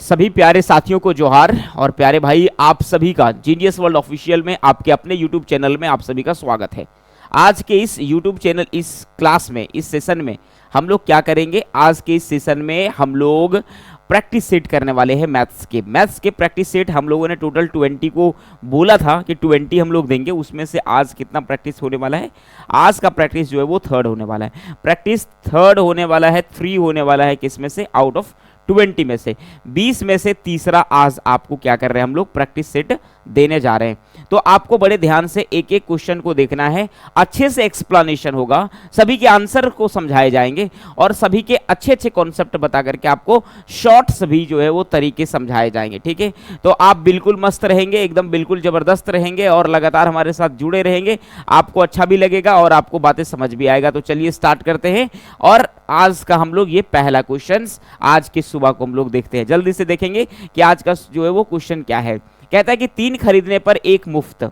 सभी प्यारे साथियों को जोहार और प्यारे भाई आप सभी का जीनियस वर्ल्ड ऑफिशियल में आपके अपने यूट्यूब चैनल में आप सभी का स्वागत है। आज के इस यूट्यूब चैनल इस क्लास में इस सेशन में हम लोग क्या करेंगे, आज के इस सेशन में हम लोग प्रैक्टिस सेट करने वाले हैं मैथ्स के प्रैक्टिस सेट। हम लोगों ने टोटल 20 को बोला था कि 20 हम लोग देंगे, उसमें से आज कितना प्रैक्टिस होने वाला है, आज का प्रैक्टिस जो है वो थर्ड होने वाला है। प्रैक्टिस थर्ड होने वाला है, 3 होने वाला है, किस में से, आउट ऑफ 20 में से 20 में से तीसरा आज आपको क्या कर रहे हैं, हम लोग प्रैक्टिस सेट देने जा रहे हैं। तो आपको बड़े ध्यान से एक एक क्वेश्चन को देखना है, अच्छे से एक्सप्लेनेशन होगा, सभी के आंसर को समझाए जाएंगे और सभी के अच्छे अच्छे कॉन्सेप्ट बता करके आपको शॉर्ट्स भी जो है वो तरीके समझाए जाएंगे। ठीक है, तो आप बिल्कुल मस्त रहेंगे, एकदम बिल्कुल जबरदस्त रहेंगे और लगातार हमारे साथ जुड़े रहेंगे, आपको अच्छा भी लगेगा और आपको बातें समझ भी आएगा। तो चलिए स्टार्ट करते हैं और आज का हम लोग ये पहला क्वेश्चन आज की सुबह को हम लोग देखते हैं। जल्दी से देखेंगे कि आज का जो है वो क्वेश्चन क्या है। कहता है कि 3 खरीदने पर एक मुफ्त,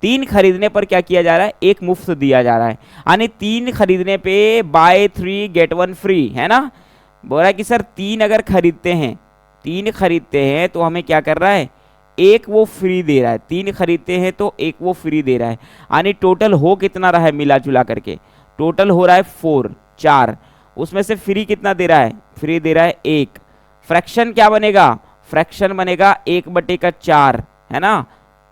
3 खरीदने पर क्या किया जा रहा है, एक मुफ्त दिया जा रहा है, यानी 3 खरीदने पे बाय 3 गेट 1 फ्री है ना। बोल रहा है कि सर 3 अगर खरीदते हैं, 3 खरीदते हैं तो हमें क्या कर रहा है, एक वो फ्री दे रहा है। 3 खरीदते हैं तो एक वो फ्री दे रहा है, यानी टोटल हो कितना रहा है मिला जुला करके, टोटल हो रहा है 4, उसमें से फ्री कितना दे रहा है, फ्री दे रहा है 1। फ्रैक्शन क्या बनेगा, फ्रैक्शन बनेगा 1/4 है ना,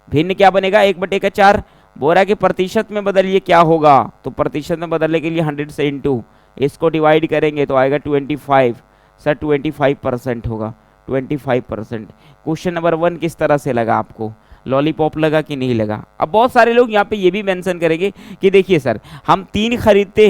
भिन्न क्या बनेगा 1/4। बोल रहा है कि प्रतिशत में बदलिए क्या होगा, तो प्रतिशत में बदलने के लिए 100 से इंटू इसको डिवाइड करेंगे तो आएगा 25। सर 25% होगा, 25%। क्वेश्चन नंबर 1 किस तरह से लगा आपको, लॉलीपॉप लगा कि नहीं लगा। अब बहुत सारे लोग यहाँ पे ये भी मेंशन करेंगे कि देखिए सर हम 3 खरीदते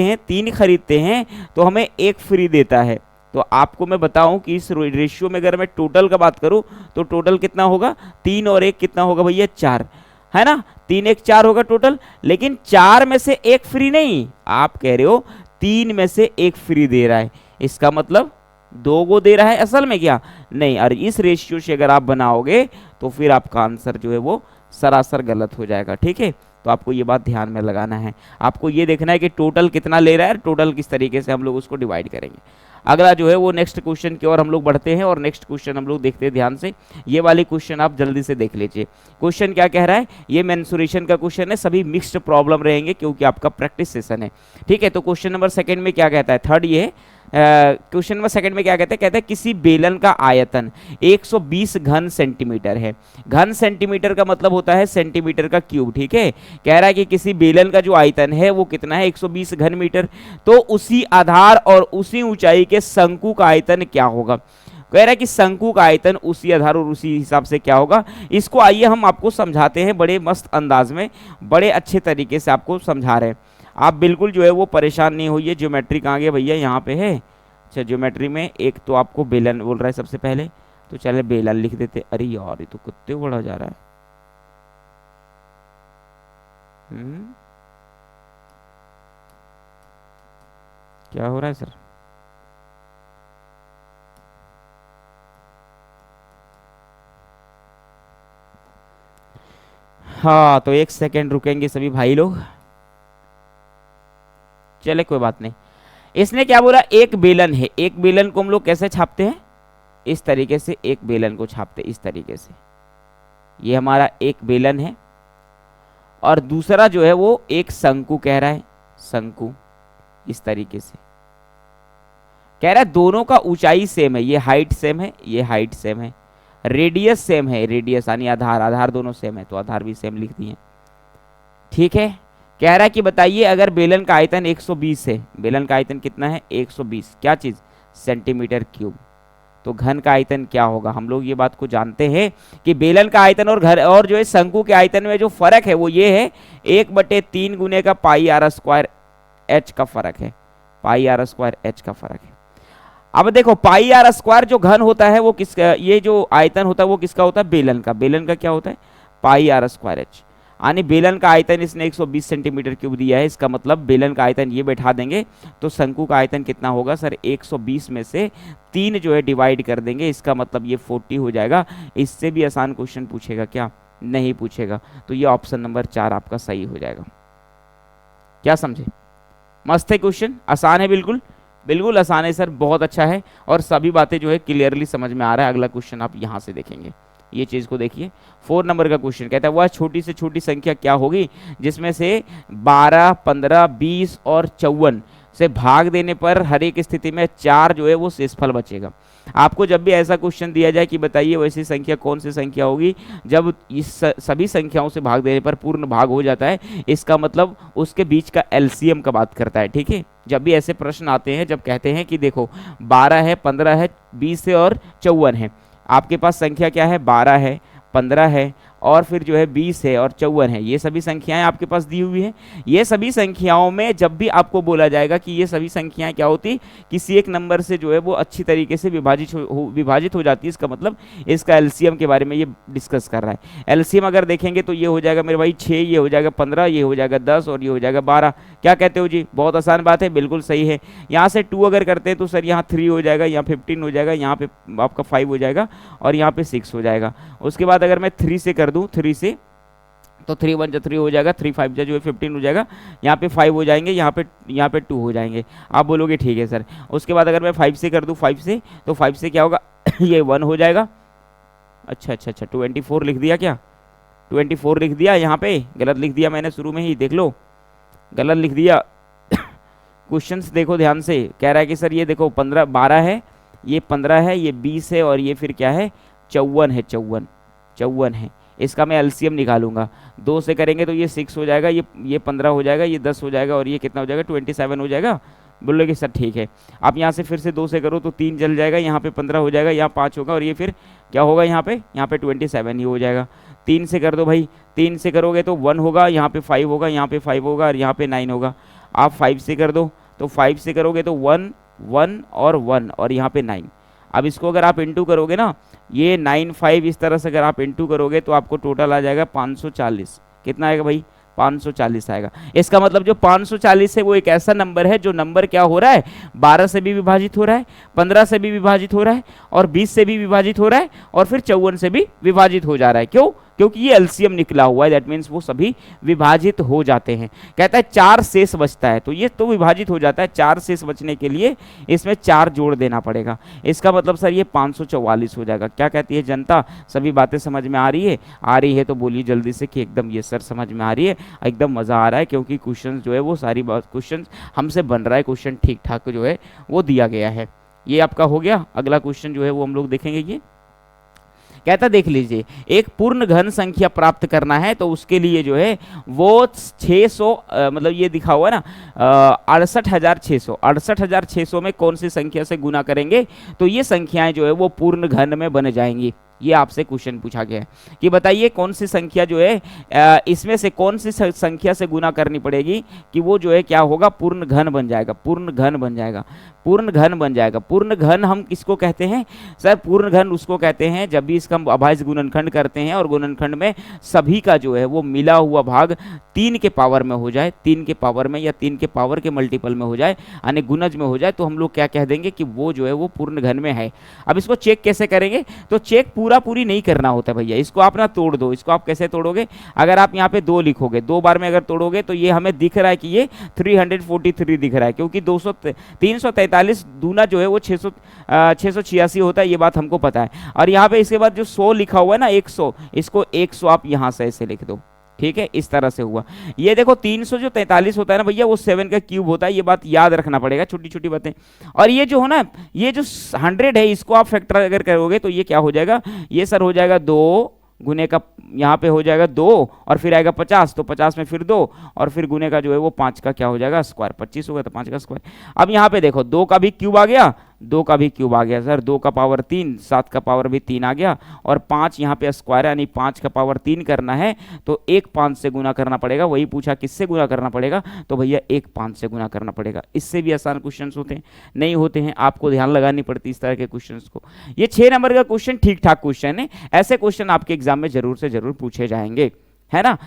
हैं तो हमें एक फ्री देता है। तो आपको मैं बताऊं कि इस रेशियो में अगर मैं टोटल का बात करूं तो टोटल कितना होगा, 3 और 1 कितना होगा भैया, 4 है ना, 3 1 4 होगा टोटल। लेकिन 4 में से एक फ्री नहीं, आप कह रहे हो 3 में से एक फ्री दे रहा है, इसका मतलब 2 को दे रहा है असल में क्या नहीं। और इस रेशियो से अगर आप बनाओगे तो फिर आपका आंसर जो है वो सरासर गलत हो जाएगा। ठीक है, तो आपको ये बात ध्यान में लगाना है, आपको ये देखना है कि टोटल कितना ले रहा है, टोटल किस तरीके से हम लोग उसको डिवाइड करेंगे। अगला जो है वो नेक्स्ट क्वेश्चन की ओर हम लोग बढ़ते हैं और नेक्स्ट क्वेश्चन हम लोग देखते हैं ध्यान से। ये वाले क्वेश्चन आप जल्दी से देख लीजिए। क्वेश्चन क्या कह रहा है, ये मेंसुरेशन का क्वेश्चन है, सभी मिक्स्ड प्रॉब्लम रहेंगे क्योंकि आपका प्रैक्टिस सेशन है। ठीक है, तो क्वेश्चन नंबर 2 में क्या कहता है, थर्ड ये है, क्वेश्चन नंबर 2 में क्या कहते हैं किसी बेलन का आयतन 120 घन सेंटीमीटर है। घन सेंटीमीटर का मतलब होता है सेंटीमीटर का क्यूब। ठीक है, कह रहा है कि किसी बेलन का जो आयतन है वो कितना है, 120 घन मीटर। तो उसी आधार और उसी ऊंचाई के शंकु का आयतन क्या होगा। कह रहा है कि शंकु का आयतन उसी आधार और उसी हिसाब से क्या होगा। इसको आइए हम आपको समझाते हैं बड़े मस्त अंदाज में, बड़े अच्छे तरीके से आपको समझा रहे हैं। आप बिल्कुल जो है वो परेशान नहीं होइए। ज्योमेट्री कहाँ गया भैया, यहाँ पे है। अच्छा, ज्योमेट्री में एक तो आपको बेलन बोल रहा है सबसे पहले, तो चले बेलन लिख देते। अरे यार ये तो कितने बड़ा जा रहा है। क्या हो रहा है सर, हाँ तो 1 सेकेंड रुकेंगे सभी भाई लोग, चले कोई बात नहीं। इसने क्या बोला, एक बेलन है, एक बेलन को हम लोग कैसे छापते हैं, इस तरीके से एक बेलन को छापते हैं, इस तरीके से। ये हमारा एक बेलन है और दूसरा जो है वो एक शंकु कह रहा है, शंकु इस तरीके से कह रहा है। दोनों का ऊंचाई सेम है, ये हाइट सेम है, ये हाइट सेम है, रेडियस सेम है, रेडियस यानी आधार दोनों सेम है, तो आधार भी सेम लिख दिए। ठीक है, कह रहा है कि बताइए अगर बेलन का आयतन 120 है, बेलन का आयतन कितना है 120, क्या चीज, सेंटीमीटर क्यूब, तो घन का आयतन क्या होगा। हम लोग ये बात को जानते हैं कि बेलन का आयतन और घर और जो है शंकु के आयतन में जो फर्क है वो ये है 1/3 गुने का πr² h का फर्क है, πr² h का फर्क है। अब देखो πr² जो घन होता है वो किसका, ये जो आयतन होता है वो किसका होता है, बेलन का। बेलन का क्या होता है, πr² h, यानी बेलन का आयतन इसने 120 सेंटीमीटर क्यूब दिया है, इसका मतलब बेलन का आयतन ये बैठा देंगे तो शंकु का आयतन कितना होगा सर, 120 में से 3 जो है डिवाइड कर देंगे, इसका मतलब ये 40 हो जाएगा। इससे भी आसान क्वेश्चन पूछेगा क्या, नहीं पूछेगा। तो ये ऑप्शन नंबर 4 आपका सही हो जाएगा। क्या समझे, मस्त है क्वेश्चन, आसान है बिल्कुल। बिल्कुल आसान है सर, बहुत अच्छा है और सभी बातें जो है क्लियरली समझ में आ रहा है। अगला क्वेश्चन आप यहाँ से देखेंगे, ये चीज़ को देखिए। 4 नंबर का क्वेश्चन कहता है वह छोटी से छोटी संख्या क्या होगी जिसमें से 12, 15, 20 और 54 से भाग देने पर हर एक स्थिति में 4 जो है वो शेषफल बचेगा। आपको जब भी ऐसा क्वेश्चन दिया जाए कि बताइए वैसी संख्या कौन सी संख्या होगी जब इस सभी संख्याओं से भाग देने पर पूर्ण भाग हो जाता है, इसका मतलब उसके बीच का एलसीएम का बात करता है। ठीक है, जब भी ऐसे प्रश्न आते हैं, जब कहते हैं कि देखो 12 है, 15 है, 20 है और 54 है, आपके पास संख्या क्या है, 12 है, 15 है और फिर जो है 20 है और 54 है, ये सभी संख्याएं आपके पास दी हुई हैं। ये सभी संख्याओं में जब भी आपको बोला जाएगा कि ये सभी संख्याएं क्या होती, किसी एक नंबर से जो है वो अच्छी तरीके से विभाजित हो जाती है, इसका मतलब इसका एलसीएम के बारे में ये डिस्कस कर रहा है। एलसीएम अगर देखेंगे तो ये हो जाएगा मेरे भाई 6, ये हो जाएगा 15, ये हो जाएगा 10 और ये हो जाएगा 12। क्या कहते हो जी, बहुत आसान बात है, बिल्कुल सही है। यहाँ से 2 अगर करते हैं तो सर यहाँ 3 हो जाएगा, यहाँ 15 हो जाएगा, यहाँ पे आपका 5 हो जाएगा और यहाँ पे 6 हो जाएगा। उसके बाद अगर मैं 3 से कर दूं, 3 से तो 3 1 3 हो जाएगा, 3 5 जो है 15 हो जाएगा, यहाँ पे 5 हो जाएंगे, यहाँ पे 2 हो जाएंगे। आप बोलोगे ठीक है सर। उसके बाद अगर मैं 5 से कर दूं, 5 से तो 5 से क्या होगा ये 1 हो जाएगा। अच्छा 24 लिख दिया क्या, 24 लिख दिया, यहाँ पे गलत लिख दिया मैंने शुरू में ही, देख लो गलत लिख दिया। क्वेश्चंस देखो ध्यान से, कह रहा है कि सर ये देखो 15 12 है, ये 15 है, ये 20 है और ये फिर क्या है 54 है, 54 है। इसका मैं एलसीएम निकालूंगा, 2 से करेंगे तो ये 6 हो जाएगा, ये 15 हो जाएगा, ये 10 हो जाएगा और ये कितना हो जाएगा 27 हो जाएगा। बोलोगे सर ठीक है। आप यहाँ से फिर से 2 से करो तो 3 चल जाएगा, यहाँ पे 15 हो जाएगा, यहाँ 5 होगा और ये फिर क्या होगा यहाँ पे 27 ही हो जाएगा। 3 से कर दो भाई, 3 से करोगे तो 1 होगा, यहाँ पे 5 होगा, यहाँ पे 5 होगा और यहाँ पे 9 होगा। आप 5 से कर दो तो 5 से करोगे तो 1 1 और 1 और यहाँ पे 9। अब इसको अगर आप इंटू करोगे ना, ये 9 5 इस तरह से अगर आप इंटू करोगे तो आपको टोटल आ जाएगा 540। कितना आएगा भाई 540 आएगा। इसका मतलब जो 540 है वो एक ऐसा नंबर है जो नंबर क्या हो रहा है 12 से भी विभाजित हो रहा है, 15 से भी विभाजित हो रहा है और 20 से भी विभाजित हो रहा है और फिर 54 से भी विभाजित हो जा रहा है। क्यों? क्योंकि ये एलसीएम निकला हुआ है, दैट मीन्स वो सभी विभाजित हो जाते हैं। कहता है 4 शेष बचता है, तो ये तो विभाजित हो जाता है, 4 शेष बचने के लिए इसमें 4 जोड़ देना पड़ेगा। इसका मतलब सर ये 544 हो जाएगा। क्या कहती है जनता, सभी बातें समझ में आ रही है? आ रही है तो बोलिए जल्दी से कि एकदम ये सर समझ में आ रही है, एकदम मज़ा आ रहा है, क्योंकि क्वेश्चन जो है वो सारी बात क्वेश्चन हमसे बन रहा है, क्वेश्चन ठीक ठाक जो है वो दिया गया है। ये आपका हो गया। अगला क्वेश्चन जो है वो हम लोग देखेंगे। ये कहता देख लीजिए, एक पूर्ण घन संख्या प्राप्त करना है तो उसके लिए जो है वो 600 मतलब ये दिखा हुआ है ना 68,600 में कौन सी संख्या से गुना करेंगे तो ये संख्याएं जो है वो पूर्ण घन में बन जाएंगी। ये आपसे क्वेश्चन पूछा गया है कि बताइए कौन सी संख्या जो है इसमें से कौन सी संख्या से गुना करनी पड़ेगी कि वो जो है क्या होगा पूर्ण घन बन जाएगा, पूर्ण घन बन जाएगा, पूर्ण घन बन जाएगा। पूर्ण घन हम किसको कहते हैं सर? पूर्ण घन उसको कहते हैं जब भी इसका हम अभाज्य गुणनखंड करते हैं और गुणनखंड में सभी का जो है वो मिला हुआ भाग 3 के पावर में हो जाए, 3 के पावर में या 3 के पावर के मल्टीपल में हो जाए, यानी गुणज में हो जाए, तो हम लोग क्या कह देंगे कि वो जो है वो पूर्ण घन में है। अब इसको चेक कैसे करेंगे? तो चेक पूरी नहीं करना होता भैया, इसको आप ना तोड़ दो। इसको आप कैसे तोड़ोगे? अगर आप यहाँ पे 2 लिखोगे, 2 बार में अगर तोड़ोगे तो ये हमें दिख रहा है कि ये 343 दिख रहा है, क्योंकि 343 दूना जो है वो 686 होता है, ये बात हमको पता है। और यहाँ पे इसके बाद जो 100 लिखा हुआ है ना 100, इसको 100 आप यहाँ से ऐसे लिख दो, ठीक है? इस तरह से हुआ। ये देखो 343 होता है ना भैया, वो 7 का क्यूब होता है, ये बात याद रखना पड़ेगा, छोटी छोटी बातें। और ये जो हो ना, ये जो 100 है, इसको आप फैक्टर अगर करोगे तो ये क्या हो जाएगा? ये सर हो जाएगा 2 गुने का, यहाँ पे हो जाएगा 2 और फिर आएगा 50, तो 50 में फिर 2 और फिर गुने का जो है वो 5 का क्या हो जाएगा स्क्वायर, 25 होगा तो 5 का स्क्वायर। अब यहाँ पे देखो 2 का भी क्यूब आ गया, 2 का भी क्यूब आ गया सर, 2 का पावर 3, 7 का पावर भी 3 आ गया और 5 यहाँ पे स्क्वायर, यानी 5 का पावर 3 करना है तो 1 5 से गुना करना पड़ेगा। वही पूछा किससे गुना करना पड़ेगा, तो भैया 1 5 से गुना करना पड़ेगा। इससे भी आसान क्वेश्चन होते हैं? नहीं होते हैं, आपको ध्यान लगानी पड़ती इस तरह के क्वेश्चन को। ये 6 नंबर का क्वेश्चन ठीक ठाक क्वेश्चन है, ऐसे क्वेश्चन आपके एग्जाम में जरूर से जरूर पूछे जाएंगे, है ना?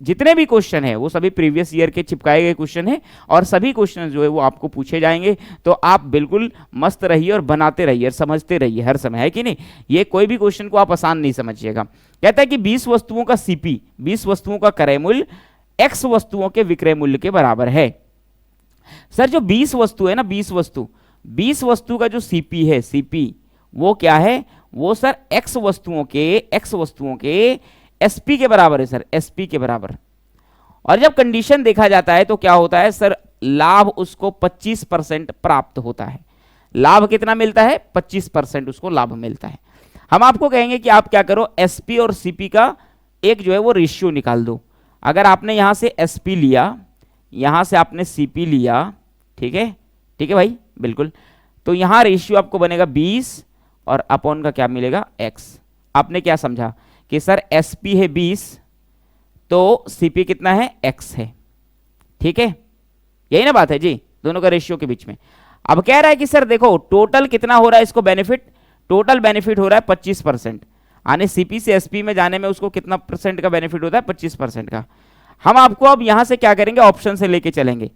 जितने भी क्वेश्चन है वो सभी प्रीवियस ईयर के चिपकाए गए क्वेश्चन है और सभी क्वेश्चन जो है वो आपको पूछे जाएंगे। तो आप बिल्कुल मस्त रहिए और बनाते रहिए और समझते रहिए हर समय, है कि नहीं? ये कोई भी क्वेश्चन को आप आसान नहीं समझिएगा। कहता है कि 20 वस्तुओं का सीपी, 20 वस्तुओं का क्रय मूल्य x वस्तुओं के विक्रय मूल्य के बराबर है। सर जो 20 वस्तु है ना, 20 वस्तु का जो सीपी है, सीपी वो क्या है, वो सर एक्स वस्तुओं के एसपी के बराबर है सर, एसपी के बराबर। और जब कंडीशन देखा जाता है तो क्या होता है सर, लाभ उसको 25% प्राप्त होता है। लाभ कितना मिलता है, 25% उसको लाभ मिलता है। हम आपको कहेंगे कि आप क्या करो, एसपी और सीपी का एक जो है वो रेशियो निकाल दो। अगर आपने यहां से एसपी लिया, यहां से आपने सीपी लिया, ठीक है, ठीक है भाई, बिल्कुल, तो यहां रेशियो आपको बनेगा 20 और अपॉन का क्या मिलेगा, एक्स। आपने क्या समझा कि सर एसपी है 20 तो सीपी कितना है, एक्स है, ठीक है, यही ना बात है जी, दोनों का रेशियो के बीच में। अब कह रहा है कि सर देखो टोटल कितना हो रहा है इसको बेनिफिट, टोटल बेनिफिट हो रहा है 25%, यानी सीपी से एसपी में जाने में उसको कितना परसेंट का बेनिफिट होता है, 25% का। हम आपको अब यहां से क्या करेंगे, ऑप्शन से लेके चलेंगे।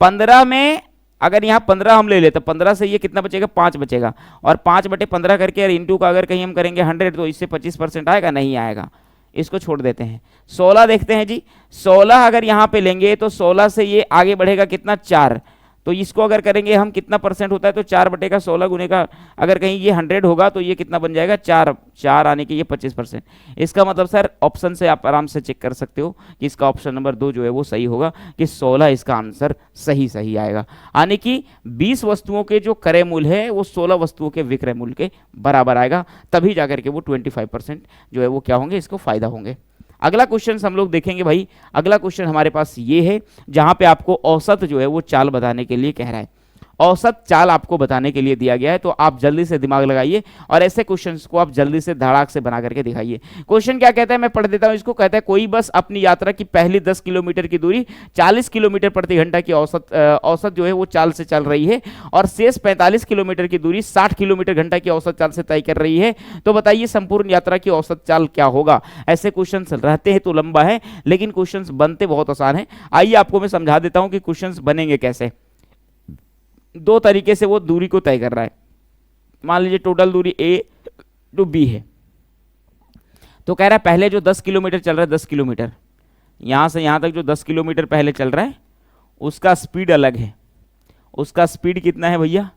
15 में अगर यहाँ 15 हम ले लेते, 15 से ये कितना बचेगा, 5 बचेगा, और 5/15 करके इंटू का अगर कहीं हम करेंगे 100 तो इससे 25% आएगा, नहीं आएगा, इसको छोड़ देते हैं। 16 देखते हैं जी, 16 अगर यहाँ पे लेंगे तो 16 से ये आगे बढ़ेगा कितना, 4, तो इसको अगर करेंगे हम कितना परसेंट होता है, तो 4/16 गुने का अगर कहीं ये 100 होगा तो ये कितना बन जाएगा, 4 आने के ये 25%। इसका मतलब सर ऑप्शन से आप आराम से चेक कर सकते हो कि इसका ऑप्शन नंबर 2 जो है वो सही होगा, कि 16 इसका आंसर सही आएगा। यानी कि 20 वस्तुओं के जो क्रय मूल्य है वो 16 वस्तुओं के विक्रय मूल्य के बराबर आएगा, तभी जाकर के वो 25% जो है वो क्या होंगे, इसको फायदा होंगे। अगला क्वेश्चन हम लोग देखेंगे भाई, अगला क्वेश्चन हमारे पास ये है जहां पे आपको औसत जो है वो चाल बताने के लिए कह रहा है। औसत चाल आपको बताने के लिए दिया गया है, तो आप जल्दी से दिमाग लगाइए और ऐसे क्वेश्चंस को आप जल्दी से धड़ाक से बना करके दिखाइए। क्वेश्चन क्या कहता है, मैं पढ़ देता हूं इसको। कहता है कोई बस अपनी यात्रा की पहली 10 किलोमीटर की दूरी 40 किलोमीटर प्रति घंटा की औसत जो है वो चाल से चल रही है, और शेष 45 किलोमीटर की दूरी 60 किलोमीटर घंटा की औसत चाल से तय कर रही है, तो बताइए संपूर्ण यात्रा की औसत चाल क्या होगा। ऐसे क्वेश्चन रहते हैं तो लंबा है, लेकिन क्वेश्चन बनते बहुत आसान है। आइए आपको मैं समझा देता हूं कि क्वेश्चन बनेंगे कैसे। 2 तरीके से वो दूरी को तय कर रहा है। मान लीजिए टोटल दूरी ए टू बी है, तो कह रहा है पहले जो 10 किलोमीटर चल रहा है, 10 किलोमीटर यहां से यहां तक जो 10 किलोमीटर पहले चल रहा है उसका स्पीड अलग है। उसका स्पीड कितना है भैया,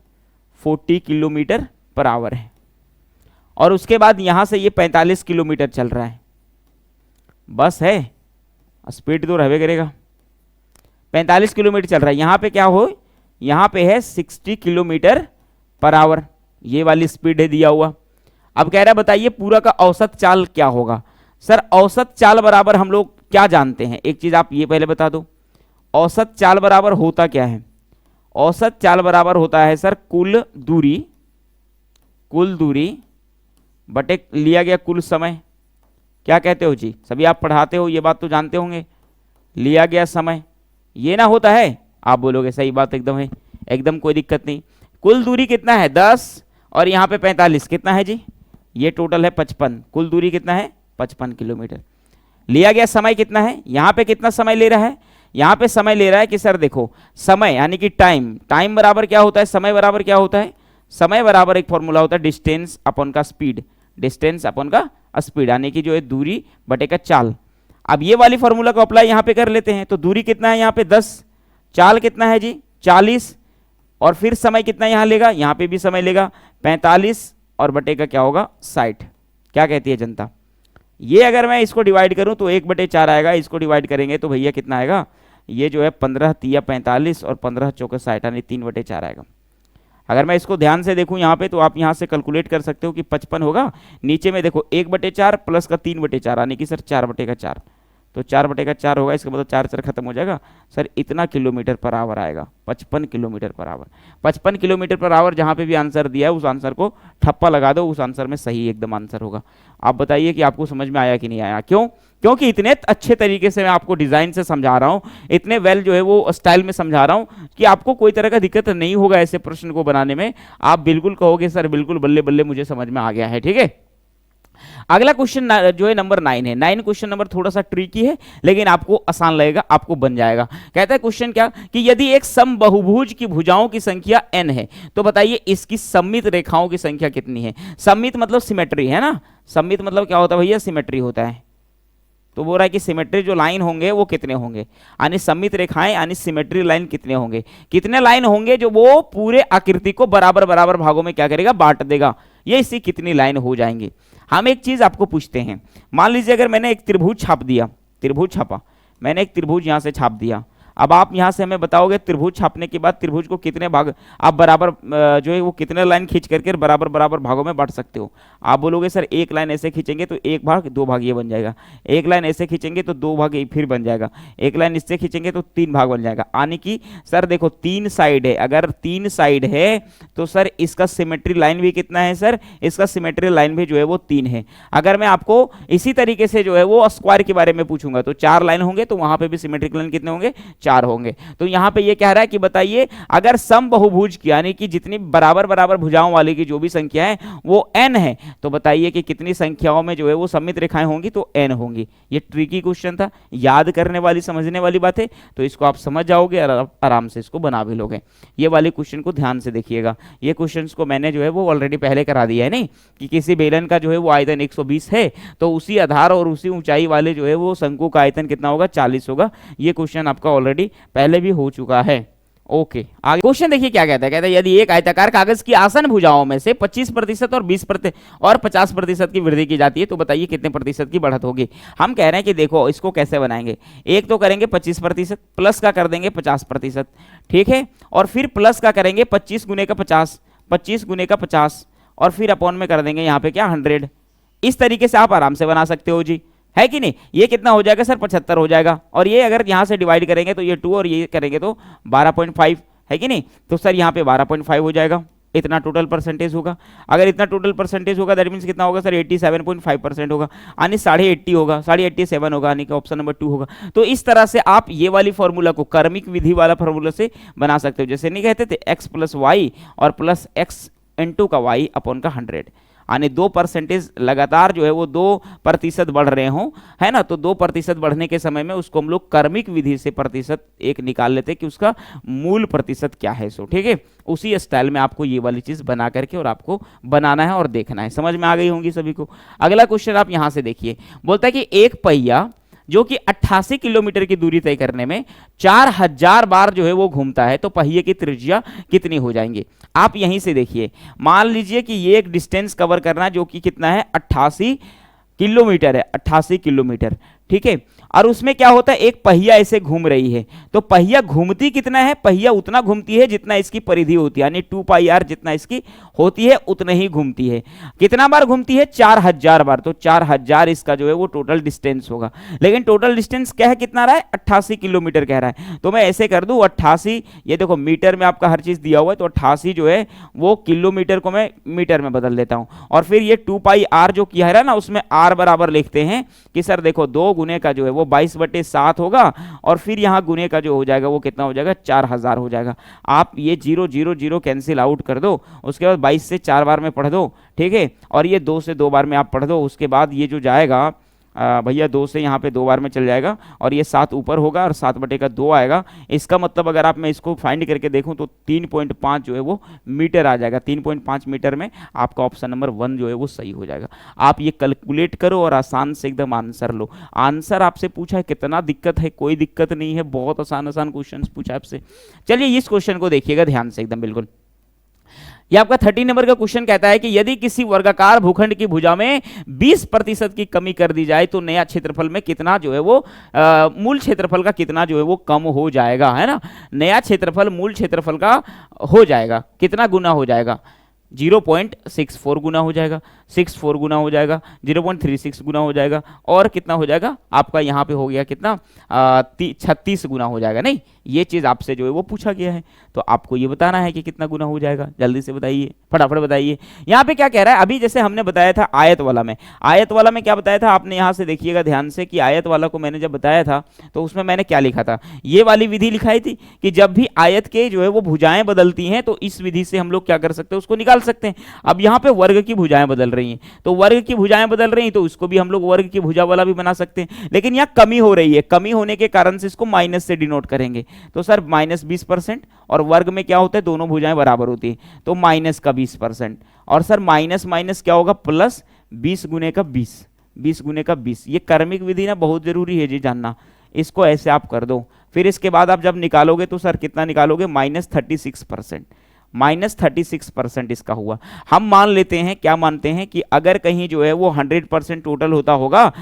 40 किलोमीटर पर आवर है। और उसके बाद यहां से ये 45 किलोमीटर चल रहा है, बस है, स्पीड तो रहवे करेगा। 45 किलोमीटर चल रहा है, यहां पे क्या हो, यहां पे है 60 किलोमीटर पर आवर, ये वाली स्पीड है दिया हुआ। अब कह रहा है बताइए पूरा का औसत चाल क्या होगा। सर औसत चाल बराबर हम लोग क्या जानते हैं, एक चीज आप ये पहले बता दो, औसत चाल बराबर होता क्या है। औसत चाल बराबर होता है सर कुल दूरी बटे लिया गया कुल समय। क्या कहते हो जी, सभी आप पढ़ाते हो, ये बात तो जानते होंगे, लिया गया समय ये ना होता है। आप बोलोगे सही बात एकदम है, एकदम कोई दिक्कत नहीं। कुल दूरी कितना है 10 और यहाँ पे 45 कितना है जी, ये टोटल है 55। कुल दूरी कितना है 55 किलोमीटर। लिया गया समय कितना है, यहाँ पे कितना समय ले रहा है, यहाँ पे समय ले रहा है कि सर देखो समय यानी कि टाइम बराबर क्या होता है, समय बराबर क्या होता है, समय बराबर एक फॉर्मूला होता है डिस्टेंस अपॉन का स्पीड, डिस्टेंस अपॉन का स्पीड यानी कि जो है दूरी बटे का चाल। अब ये वाली फॉर्मूला को अप्लाई यहाँ पे कर लेते हैं, तो दूरी कितना है यहाँ पे 10, चाल कितना है जी 40, और फिर समय कितना यहां लेगा, यहां पे भी समय लेगा 45 और बटे का क्या होगा 60। क्या कहती है जनता, ये अगर मैं इसको डिवाइड करूं तो 1/4 आएगा, इसको डिवाइड करेंगे तो भैया कितना आएगा, ये जो है 15 तिया 45 और 15 चौके 60 यानी 3/4 आएगा। अगर मैं इसको ध्यान से देखूं यहाँ पे तो आप यहाँ से कैलकुलेट कर सकते हो कि 55 होगा, नीचे में देखो 1/4 प्लस का 3/4 यानी कि सर 4/4, तो 4/4 होगा, इसका मतलब 4 खत्म हो जाएगा सर, इतना किलोमीटर पर आवर आएगा, 55 kilometre per hour. 55 kilometre per hour जहां पे भी आंसर दिया है उस आंसर को ठप्पा लगा दो, उस आंसर में सही एकदम आंसर होगा। आप बताइए कि आपको समझ में आया कि नहीं आया, क्यों, क्योंकि इतने अच्छे तरीके से मैं आपको डिजाइन से समझा रहा हूं, इतने वेल जो है वो स्टाइल में समझा रहा हूं कि आपको कोई तरह का दिक्कत नहीं होगा ऐसे प्रश्न को बनाने में। आप बिल्कुल कहोगे सर बिल्कुल बल्ले बल्ले मुझे समझ में आ गया है, ठीक है। अगला क्वेश्चन जो है नंबर 9 है। 9 क्वेश्चन नंबर थोड़ा सा ट्रिकी है लेकिन आपको आसान लगेगा, आपको बन जाएगा। कहता है क्वेश्चन क्या कि यदि एक समबाहुभुज की भुजाओं की संख्या n है तो बताइए इसकी सममित रेखाओं की संख्या कितनी है। सममित मतलब सिमेट्री है ना, सममित मतलब क्या होता है भैया, सिमेट्री होता है। तो बोल रहा है कि सिमेट्री जो लाइन होंगे वो कितने होंगे, यानी सममित रेखाएं यानी सिमेट्री लाइन कितने होंगे, कितने लाइन होंगे जो वो पूरे आकृति को बराबर बराबर भागों में क्या करेगा, बांट देगा, ये इससे कितनी लाइन हो जाएंगी। हम एक चीज आपको पूछते हैं, मान लीजिए अगर मैंने एक त्रिभुज छाप दिया, त्रिभुज छापा, मैंने एक त्रिभुज यहां से छाप दिया, अब आप यहां से हमें बताओगे त्रिभुज छापने के बाद त्रिभुज को कितने भाग आप बराबर जो है वो कितने लाइन खींच करके बराबर बराबर भागों में बांट सकते हो। आप बोलोगे सर एक लाइन ऐसे खींचेंगे तो एक भाग दो भाग ये बन जाएगा, एक लाइन ऐसे खींचेंगे तो दो भाग ये फिर बन जाएगा, एक लाइन इससे खींचेंगे तो तीन भाग बन जाएगा। यानी कि सर देखो तीन साइड है, अगर तीन साइड है तो सर इसका सिमेट्री लाइन भी कितना है, सर इसका सिमेट्री लाइन भी जो है वो तीन है। अगर मैं आपको इसी तरीके से जो है वो स्क्वायर के बारे में पूछूंगा तो चार लाइन होंगे, तो वहां पे भी सिमेट्रिक लाइन कितने होंगे, चार होंगे। तो यहां पे ये कह रहा है कि बताइए अगर सम बहुभुज की यानी कि जितनी बराबर बराबर भुजाओं वाली की जो भी संख्या है वो n है, तो बताइए कि कितनी संख्याओं में जो है वो सममित रेखाएं होंगी, तो n होंगी। ये ट्रिकी क्वेश्चन था, याद करने वाली समझने वाली बात है, तो इसको आप समझ जाओगे और आराम से इसको बना भी लोगे। ये वाले क्वेश्चन को ध्यान से देखिएगा, ये क्वेश्चन को मैंने जो है वो ऑलरेडी पहले करा दिया है, नहीं कि किसी बेलन का जो है वो आयतन 120 है तो उसी आधार और उसी ऊंचाई वाले जो है वो शंकु का आयतन कितना होगा, 40 होगा। ये क्वेश्चन आपका ऑलरेडी पहले भी हो चुका है। ओके आगे क्वेश्चन देखिए क्या कहता है, कहता है यदि एक आयताकार कागज की आसन भुजाओं में से 25% और 20% और 50% की वृद्धि की जाती है तो बताइए कितने प्रतिशत की बढ़त होगी। हम कह रहे हैं कि देखो इसको कैसे बनाएंगे, एक तो करेंगे 25%, प्लस का कर देंगे 50%, ठीक है, और फिर प्लस का करेंगे 25 गुने का 50, 25 गुने का 50 और फिर अपॉन में कर देंगे यहाँ पे क्या 100। इस तरीके से आप आराम से बना सकते हो जी, है कि नहीं। ये कितना हो जाएगा सर 75 हो जाएगा, और ये अगर यहाँ से डिवाइड करेंगे तो ये 2 और ये करेंगे तो 12.5 है कि नहीं, तो सर यहाँ पे 12.5 हो जाएगा, इतना टोटल परसेंटेज होगा। अगर इतना टोटल परसेंटेज होगा दैट मीन्स कितना होगा सर 87.5% होगा, यानी 80.5 होगा, 87 होगा, यानी कि ऑप्शन नंबर 2 होगा। तो इस तरह से आप ये वाली फॉर्मूला को क्रमिक विधि वाला फॉर्मूला से बना सकते हो। जैसे नहीं कहते थे x प्लस वाई और प्लस x इंटू का वाई अपॉन का 100, यानी 2% लगातार जो है वो 2% बढ़ रहे हों, है ना, तो 2% बढ़ने के समय में उसको हम लोग क्रमिक विधि से प्रतिशत एक निकाल लेते हैं कि उसका मूल प्रतिशत क्या है। सो ठीक है, उसी स्टाइल में आपको ये वाली चीज बना करके और आपको बनाना है और देखना है। समझ में आ गई होंगी सभी को। अगला क्वेश्चन आप यहां से देखिए, बोलता है कि एक पहिया जो कि 88 किलोमीटर की दूरी तय करने में 4000 बार जो है वो घूमता है तो पहिए की त्रिज्या कितनी हो जाएंगे। आप यहीं से देखिए, मान लीजिए कि ये एक डिस्टेंस कवर करना जो कि कितना है 88 किलोमीटर है, 88 किलोमीटर, ठीक है, और उसमें क्या होता है एक पहिया ऐसे घूम रही है, तो पहिया घूमती कितना है, पहिया उतना घूमती है जितना इसकी परिधि होती है, यानी 2πr जितना इसकी होती है उतना ही घूमती है। कितना बार घूमती है 4000 बार, तो 4000 इसका जो है वो टोटल डिस्टेंस होगा। लेकिन टोटल डिस्टेंस क्या है, कितना रहा है 88 किलोमीटर कह रहा है, तो मैं ऐसे कर दूं 88, ये देखो मीटर में आपका हर चीज दिया हुआ है, तो 88 जो है वो किलोमीटर को मैं मीटर में बदल देता हूं, और फिर ये 2πr जो किया है ना उसमें r बराबर लिखते हैं कि सर देखो 2 गुने का जो है वो 22/7 होगा, और फिर यहाँ गुने का जो हो जाएगा वो कितना हो जाएगा 4000 हो जाएगा। आप ये 0 0 0 कैंसिल आउट कर दो, उसके बाद 22 से 4 बार में पढ़ दो, ठीक है, और ये 2 से 2 बार में आप पढ़ दो, उसके बाद ये जो जाएगा भैया 2 से यहाँ पे 2 बार में चल जाएगा, और ये 7 ऊपर होगा और 7/2 आएगा। इसका मतलब अगर आप मैं इसको फाइंड करके देखूं तो 3.5 जो है वो मीटर आ जाएगा, 3.5 मीटर में आपका ऑप्शन नंबर 1 जो है वो सही हो जाएगा। आप ये कैलकुलेट करो और आसान से एकदम आंसर लो। आंसर आपसे पूछा है, कितना दिक्कत है, कोई दिक्कत नहीं है, बहुत आसान आसान क्वेश्चन पूछा है आपसे। चलिए इस क्वेश्चन को देखिएगा ध्यान से एकदम बिल्कुल। यह आपका 30 नंबर का क्वेश्चन कहता है कि यदि किसी वर्गाकार भूखंड की भुजा में 20% की कमी कर दी जाए तो नया क्षेत्रफल में कितना जो है वो मूल क्षेत्रफल का कितना जो है वो कम हो जाएगा, है ना। नया क्षेत्रफल मूल क्षेत्रफल का हो जाएगा, कितना गुना हो जाएगा, 0.64 गुना हो जाएगा, 64 गुना हो जाएगा, 0.36 गुना हो जाएगा, और कितना हो जाएगा आपका यहाँ पे हो गया कितना 36 गुना हो जाएगा। नहीं, ये चीज़ आपसे जो है वो पूछा गया है, तो आपको ये बताना है कि कितना गुना हो जाएगा। जल्दी से बताइए, फटाफट बताइए। यहाँ पे क्या कह रहा है, अभी जैसे हमने बताया था आयत वाला में, आयत वाला में क्या बताया था आपने, यहाँ से देखिएगा ध्यान से कि आयत वाला को मैंने जब बताया था तो उसमें मैंने क्या लिखा था, ये वाली विधि लिखाई थी कि जब भी आयत के जो है वो भुजाएं बदलती हैं तो इस विधि से हम लोग क्या कर सकते हैं, उसको निकाल सकते हैं। अब यहाँ पे वर्ग की भुजाएं बदल रही हैं, तो वर्ग की भुजाएं बदल रही हैं तो उसको भी हम लोग वर्ग की भुजा वाला भी बना सकते हैं, लेकिन यहाँ कमी हो रही है, कमी होने के कारण से इसको माइनस से डिनोट करेंगे। तो सर -20%, और वर्ग में क्या होता है दोनों भुजाएं बराबर होती है, तो माइनस का 20%, और सर माइनस माइनस क्या होगा प्लस 20 गुने का 20, 20 गुने का 20। ये क्रमिक विधि ना बहुत जरूरी है जी जानना, इसको ऐसे आप कर दो। फिर इसके बाद आप जब निकालोगे तो सर कितना निकालोगे, -36%। -36% इसका हुआ। हम मान लेते हैं, क्या मानते हैं कि अगर कहीं जो है वो 100% टोटल होता होगा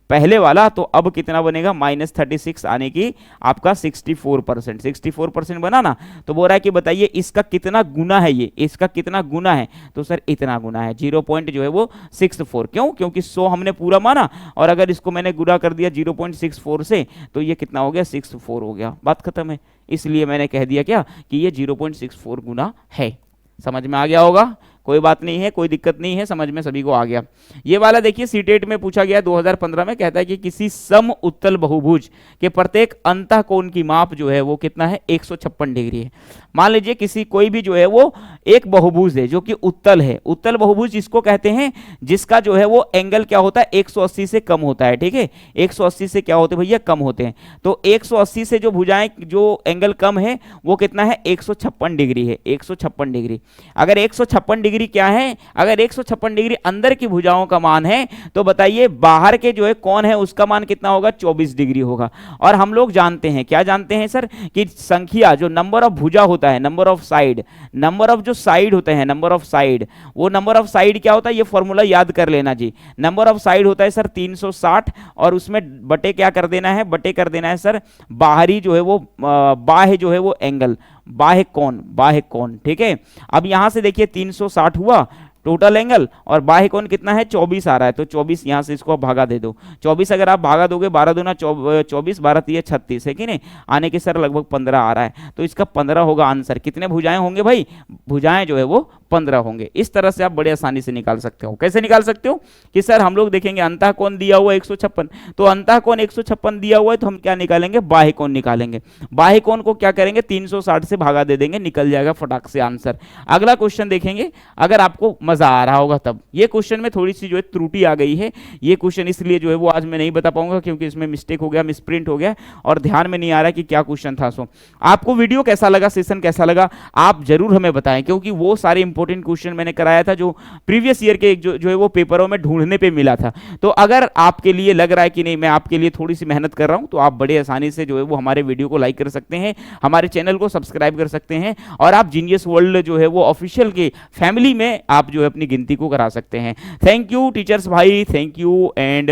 पहले वाला, तो अब कितना बनेगा, -36 आने की आपका 64%। 64% बना ना, तो बोल रहा है कि बताइए इसका कितना गुना है, ये इसका कितना गुना है, तो सर इतना गुना है, 0 पॉइंट जो है वो 64। क्यों? क्योंकि 100 हमने पूरा माना, और अगर इसको मैंने गुना कर दिया 0.64 से, तो ये कितना हो गया, 64 हो गया, बात खत्म है। इसलिए मैंने कह दिया क्या कि ये 0.64 गुना है। समझ में आ गया होगा, कोई बात नहीं है, कोई दिक्कत नहीं है, समझ में सभी को आ गया। ये वाला देखिए सीटेट में पूछा गया 2015 में, कहता है कि किसी सम उत्तल बहुभुज के प्रत्येक अंतःकोण की माप जो है वो कितना है, 156 डिग्री है। मान लीजिए किसी कोई भी जो है वो एक बहुभुज है जो कि उत्तल है। उत्तल बहुभुज इसको कहते हैं जिसका जो है वो एंगल क्या होता है, 180 से कम होता है। ठीक है, 180 से क्या होते हैं भैया, कम होते हैं। तो 180 से जो भुजाएं जो एंगल कम है वो कितना है, 156 डिग्री है, 156 डिग्री। अगर 156 डिग्री क्या है, अगर 156 डिग्री अंदर की भुजाओं का मान है, तो बताइए बाहर के जो है कौन है उसका मान कितना होगा, 24 डिग्री होगा। और हम लोग जानते हैं, क्या जानते हैं सर, कि संख्या जो नंबर ऑफ भुजा होता है, number of side, number of जो साइड होते हैं, नंबर ऑफ साइड, वो नंबर ऑफ साइड क्या होता है, ये फॉर्मूला याद कर लेना जी। नंबर ऑफ साइड होता है सर 360, और उसमें बटे क्या कर देना है, बटे कर देना है सर बाहरी जो है वो बाह्य जो है वो एंगल, बाह्य कोण, बाह्य कोण। ठीक है, अब यहां से देखिए 360 हुआ टोटल एंगल, और बाह्य कोण कितना है, 24 आ रहा है, तो 24 यहां से इसको भागा दे दो। 24 अगर आप भागा दोगे, 12 दूना 24, 12 तिया 36 है कि नहीं, आने के सर लगभग 15 आ रहा है, तो इसका 15 होगा आंसर। कितने भुजाएं होंगे भाई, भुजाएं जो है वो 15 होंगे। इस तरह से आप बड़े आसानी से निकाल सकते हो। कैसे निकाल सकते हो कि सर हम लोग देखेंगे अंतःकोण दिया हुआ 156, तो अंतःकोण 156 दिया हुआ है, तो हम क्या निकालेंगे, बाह्य कोण निकालेंगे। बाह्य कोण को क्या करेंगे, 360 से भागा दे देंगे, निकल जाएगा फटाक से आंसर। अगला क्वेश्चन देखेंगे, अगर आपको मजा आ रहा होगा तब। ये क्वेश्चन में थोड़ी सी जो है त्रुटि आ गई है, ये क्वेश्चन इसलिए जो है वो आज मैं नहीं बता पाऊंगा, क्योंकि इसमें मिस्टेक हो गया, मिसप्रिंट हो गया, और ध्यान में नहीं आ रहा कि क्या क्वेश्चन था। सो आपको वीडियो कैसा लगा, सेशन कैसा लगा, आप जरूर हमें बताएं, क्योंकि वो सारे इंपॉर्टेंट क्वेश्चन मैंने कराया था जो प्रीवियस ईयर के जो है वो पेपरों में ढूंढने पे मिला था। तो अगर आपके लिए लग रहा है कि नहीं मैं आपके लिए थोड़ी सी मेहनत कर रहा हूं, तो आप बड़े आसानी से जो है वो हमारे वीडियो को लाइक कर सकते हैं, हमारे चैनल को सब्सक्राइब कर सकते हैं, और आप जीनियस वर्ल्ड जो है वो ऑफिशियल के फैमिली में आप जो है अपनी गिनती को करा सकते हैं। थैंक यू टीचर्स भाई, thank you, and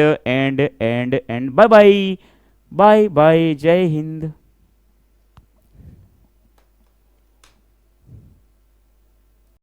bye bye, bye bye, जय हिंद।